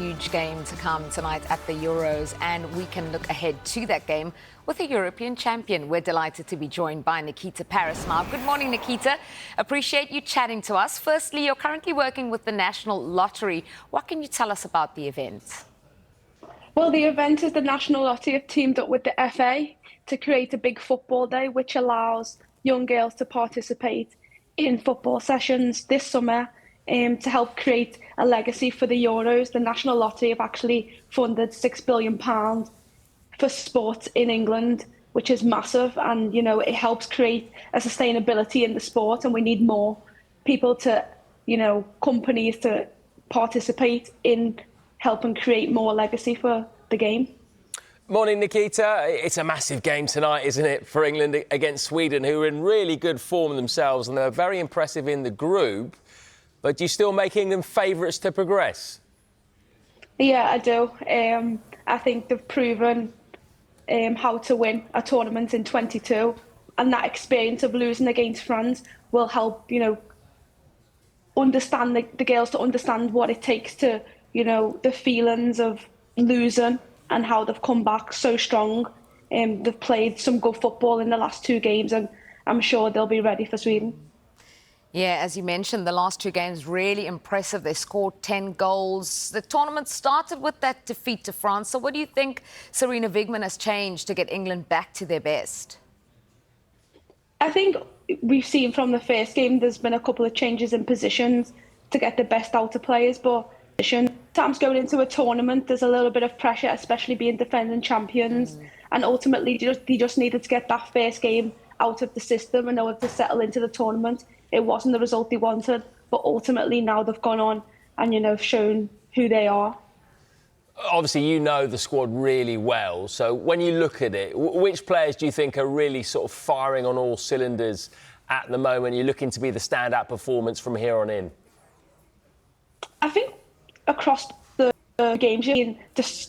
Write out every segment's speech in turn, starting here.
huge game to come tonight at the Euros, and we can look ahead to that game with a European champion. We're delighted to be joined by Nikita Parris now. Good morning, Nikita. Appreciate you chatting to us. Firstly, you're currently working with the National Lottery. What can you tell us about the event? Well, the event is the National Lottery have teamed up with the FA to create a big football day, which allows young girls to participate in football sessions this summer to help create a legacy for the Euros. The National Lottery have actually funded £6 billion for sport in England, which is massive. And, you know, it helps create a sustainability in the sport. And we need more people to, you know, companies to participate in helping create more legacy for the game. Morning, Nikita. It's a massive game tonight, isn't it, for England against Sweden, who are in really good form themselves, and they're very impressive in the group. But do you still make England favourites to progress? Yeah, I do. I think they've proven how to win a tournament in 22, and that experience of losing against France will help, you know, understand the girls to understand what it takes to, you know, the feelings of losing and how they've come back so strong. They've played some good football in the last two games, and I'm sure they'll be ready for Sweden. Yeah, as you mentioned, the last two games really impressive. They scored 10 goals. The tournament started with that defeat to France. So what do you think Sarina Wiegman has changed to get England back to their best? I think we've seen from the first game there's been a couple of changes in positions to get the best out of players, but sometimes going into a tournament there's a little bit of pressure, especially being defending champions, and ultimately they just needed to get that first game out of the system in order to settle into the tournament. It wasn't the result they wanted, but ultimately now they've gone on and, you know, shown who they are. Obviously, you know the squad really well. So when you look at it, which players do you think are really sort of firing on all cylinders at the moment? You're looking to be the standout performance from here on in? I think across the games,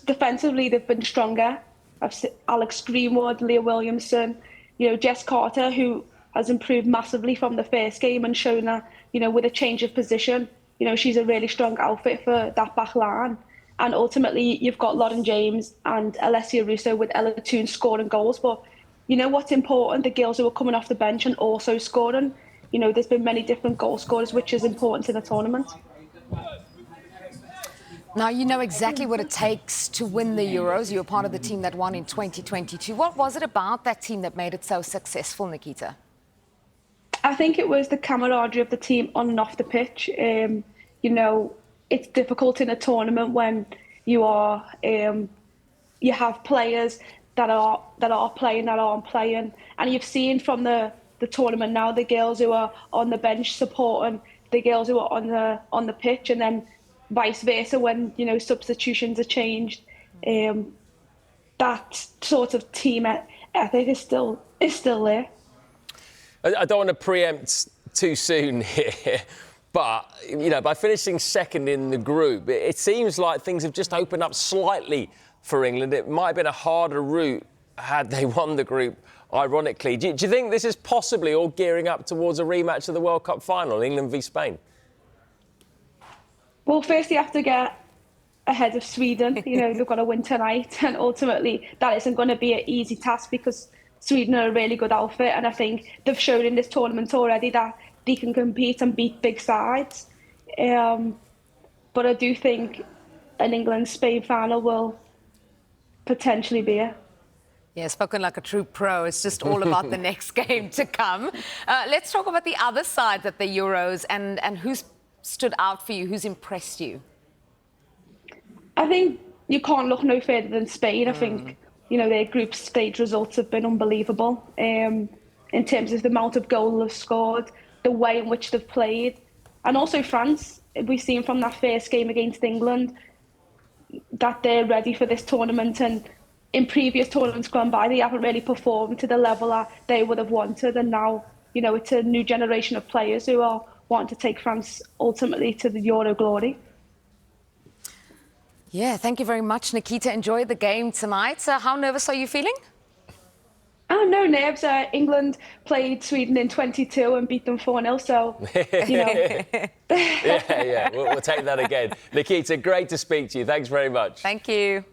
defensively they've been stronger. I've seen Alex Greenwood, Leah Williamson, you know, Jess Carter, who has improved massively from the first game and shown that, you know, with a change of position, you know, she's a really strong outfit for that back line. And ultimately, you've got Lauren James and Alessia Russo with Ella Toone scoring goals. But, you know, what's important, the girls who are coming off the bench and also scoring, you know, there's been many different goal scorers, which is important in the tournament. Now, you know exactly what it takes to win the Euros. You're part of the team that won in 2022. What was it about that team that made it so successful, Nikita? I think it was the camaraderie of the team on and off the pitch. You know, it's difficult in a tournament when you are you have players that are playing, that aren't playing, and you've seen from the tournament now the girls who are on the bench supporting the girls who are on the pitch, and then vice versa when, you know, substitutions are changed. That sort of team ethic is still there. I don't want to preempt too soon here, but, you know, by finishing second in the group, it seems like things have just opened up slightly for England. It might have been a harder route had they won the group, ironically. Do you think this is possibly all gearing up towards a rematch of the World Cup final, England v Spain? Well, first you have to get ahead of Sweden. You know, they've got to win tonight, and ultimately that isn't going to be an easy task because Sweden are a really good outfit, and I think they've shown in this tournament already that they can compete and beat big sides. But I do think an England-Spain final will potentially be it. Yeah, spoken like a true pro. It's just all about the next game to come. Let's talk about the other side at the Euros and who's stood out for you, who's impressed you. I think you can't look no further than Spain. I think, you know, their group stage results have been unbelievable in terms of the amount of goals they've scored, the way in which they've played, and also France. We've seen from that first game against England that they're ready for this tournament, and in previous tournaments gone by they haven't really performed to the level that they would have wanted, and now, you know, it's a new generation of players who are wanting to take France ultimately to the Euro glory. Yeah, thank you very much, Nikita. Enjoy the game tonight. How nervous are you feeling? No, no nerves. England played Sweden in 22 and beat them 4-0. So, yeah, we'll take that again. Nikita, great to speak to you. Thanks very much. Thank you.